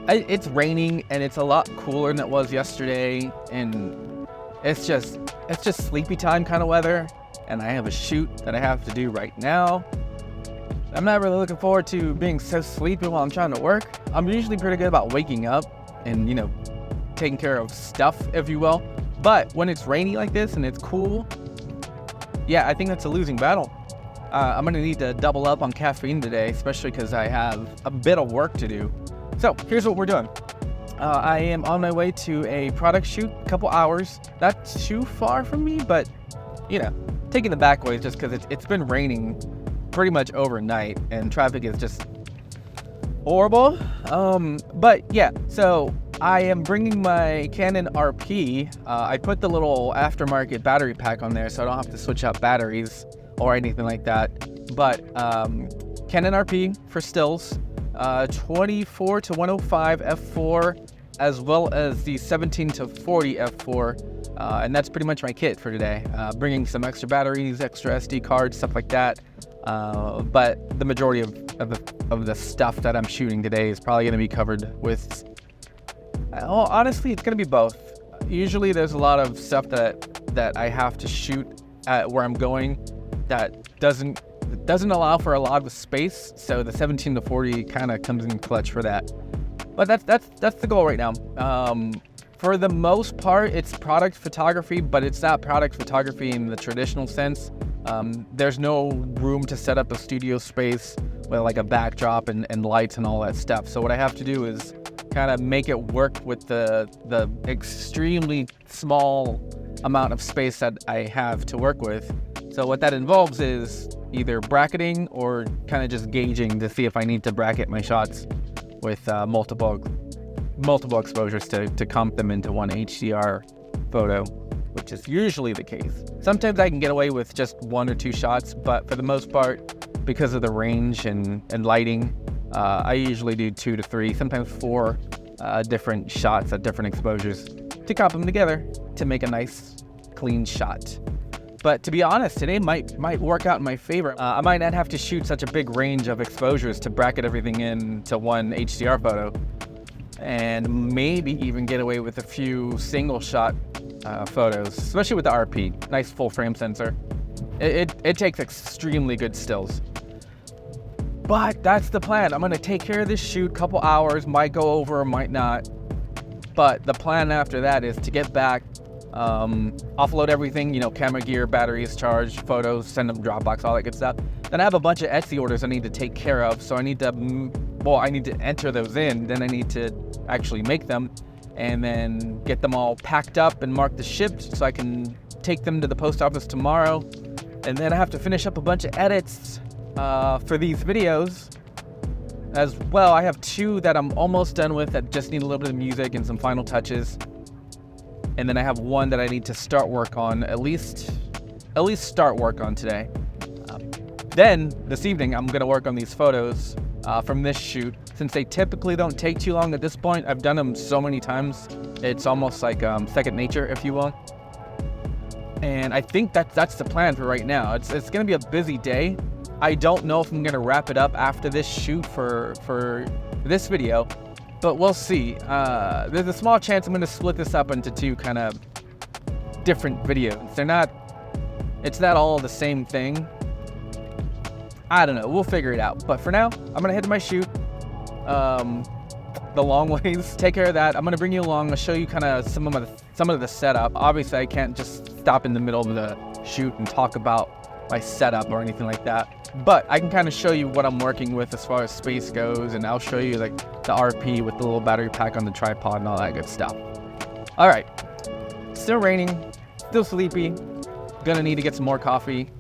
It's raining and it's a lot cooler than it was yesterday, and it's just sleepy time kind of weather, and I have a shoot that I have to do right now. I'm not really looking forward to being so sleepy while I'm trying to work. I'm usually pretty good about waking up and, taking care of stuff, if you will. But when it's rainy like this and it's cool, yeah, I think that's a losing battle. I'm gonna need to double up on caffeine today, especially because I have a bit of work to do. So here's what we're doing. I am on my way to a product shoot, a couple hours. Not too far from me, but taking the back way just because it's been raining pretty much overnight and traffic is just horrible. But yeah, so I am bringing my Canon RP. I put the little aftermarket battery pack on there so I don't have to switch out batteries or anything like that. But Canon RP for stills, 24 to 105 f4, as well as the 17 to 40 f4, and that's pretty much my kit for today. Bringing some extra batteries, extra SD cards, stuff like that. But the majority of the stuff that I'm shooting today is probably going to be covered with. Honestly, it's going to be both. Usually, there's a lot of stuff that I have to shoot at where I'm going that doesn't allow for a lot of space, so the 17 to 40 kind of comes in clutch for that. But that's the goal right now. For the most part, it's product photography, but it's not product photography in the traditional sense. There's no room to set up a studio space with like a backdrop and lights and all that stuff. So what I have to do is kind of make it work with the extremely small amount of space that I have to work with. So what that involves is either bracketing or kind of just gauging to see if I need to bracket my shots with multiple exposures to comp them into one HDR photo, which is usually the case. Sometimes I can get away with just one or two shots, but for the most part, because of the range and lighting, I usually do 2 to 3, sometimes 4 different shots at different exposures to comp them together to make a nice, clean shot. But to be honest, today might work out in my favor. I might not have to shoot such a big range of exposures to bracket everything into one HDR photo, and maybe even get away with a few single shot photos, especially with the RP, nice full frame sensor. It takes extremely good stills. But that's the plan. I'm gonna take care of this shoot, couple hours, might go over, might not. But the plan after that is to get back, offload everything, camera gear, batteries, charge, photos, send them Dropbox, all that good stuff. Then I have a bunch of Etsy orders I need to take care of, so I need to enter those in, then I need to actually make them, and then get them all packed up and marked as shipped so I can take them to the post office tomorrow. And then I have to finish up a bunch of edits for these videos as well. I have 2 that I'm almost done with that just need a little bit of music and some final touches. And then I have 1 that I need to start work on, at least start work on today. Then this evening, I'm gonna work on these photos from this shoot. Since they typically don't take too long at this point, I've done them so many times, it's almost like second nature, if you will. And I think that's the plan for right now. It's gonna be a busy day. I don't know if I'm gonna wrap it up after this shoot for this video, but we'll see. There's a small chance I'm gonna split this up into 2 kind of different videos. It's not all the same thing. I don't know, we'll figure it out. But for now, I'm gonna head to my shoot, the long ways, take care of that. I'm gonna bring you along, I'll show you kind of some of the setup. Obviously, I can't just stop in the middle of the shoot and talk about my setup or anything like that. But I can kind of show you what I'm working with as far as space goes, and I'll show you like the RP with the little battery pack on the tripod and all that good stuff. All right, still raining, still sleepy, gonna need to get some more coffee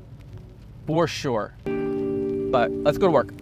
for sure. But let's go to work.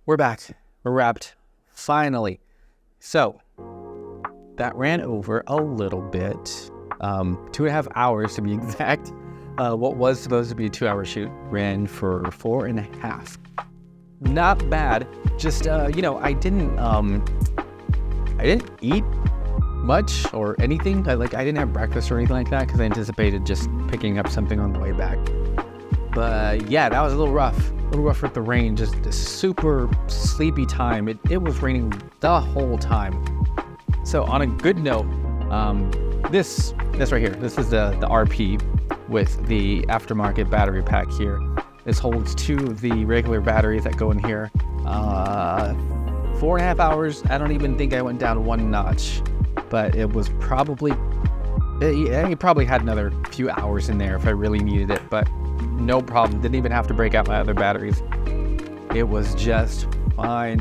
we're back. We're wrapped. Finally. So that ran over a little bit. 2.5 hours to be exact. What was supposed to be a 2-hour shoot ran for 4.5. Not bad. Just I didn't eat much or anything. I didn't have breakfast or anything like that because I anticipated just picking up something on the way back. But yeah, that was a little rough with the rain. Just a super sleepy time. It was raining the whole time. So on a good note, this right here, this is the RP with the aftermarket battery pack here. This holds 2 of the regular batteries that go in here. 4.5 hours. I don't even think I went down 1 notch, but it was probably, it probably had another few hours in there if I really needed it, but no problem. Didn't even have to break out my other batteries. It was just fine.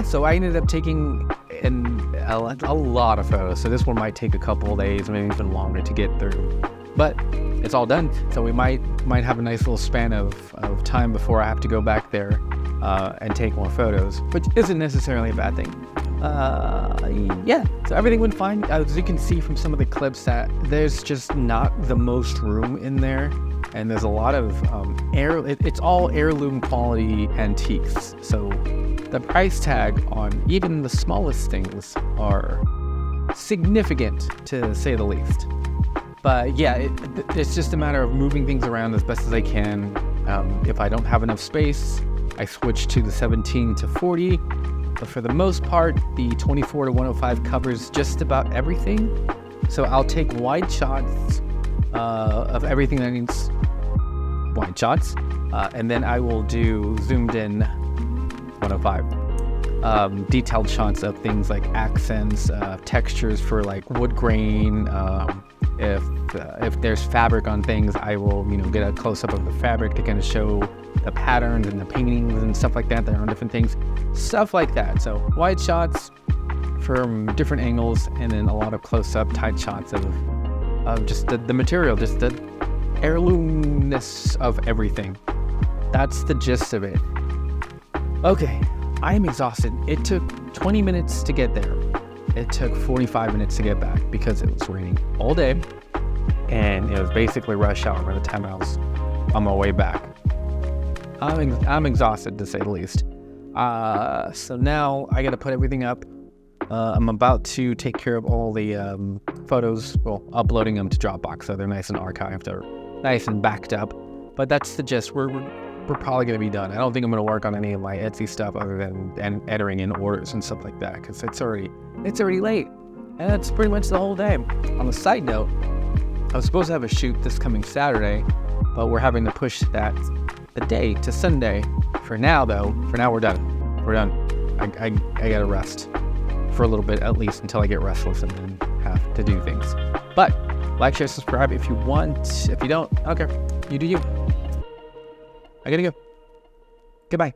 So I ended up taking a lot of photos. So this one might take a couple of days, maybe even longer to get through. But it's all done. So we might have a nice little span of time before I have to go back there and take more photos, which isn't necessarily a bad thing. So everything went fine. As you can see from some of the clips, that there's just not the most room in there, and there's a lot of it's all heirloom quality antiques. So the price tag on even the smallest things are significant, to say the least. But yeah, it's just a matter of moving things around as best as I can. If I don't have enough space, I switch to the 17 to 40. But for the most part, the 24 to 105 covers just about everything. So I'll take wide shots of everything that needs wide shots. And then I will do zoomed in 105. Detailed shots of things like accents, textures for like wood grain. If there's fabric on things, I will get a close-up of the fabric to kind of show the patterns and the paintings and stuff like that are on different things, stuff like that. So wide shots from different angles, and then a lot of close-up tight shots of just the material, just the heirloomness of everything. That's the gist of it. Okay, I am exhausted. It took 20 minutes to get there. It took 45 minutes to get back because it was raining all day, and it was basically rush hour by the time I was on my way back. I'm exhausted, to say the least. So now I got to put everything up. I'm about to take care of all the photos, uploading them to Dropbox so they're nice and archived or nice and backed up. But that's the gist. We're probably going to be done. I don't think I'm going to work on any of my Etsy stuff other than entering in orders and stuff like that, because it's already late. And that's pretty much the whole day. On a side note, I was supposed to have a shoot this coming Saturday, but we're having to push the day to Sunday. For now, we're done. We're done. I gotta rest for a little bit, at least until I get restless and then have to do things. But like, share, subscribe if you want. If you don't, I don't care. You do you. I gotta go. Goodbye.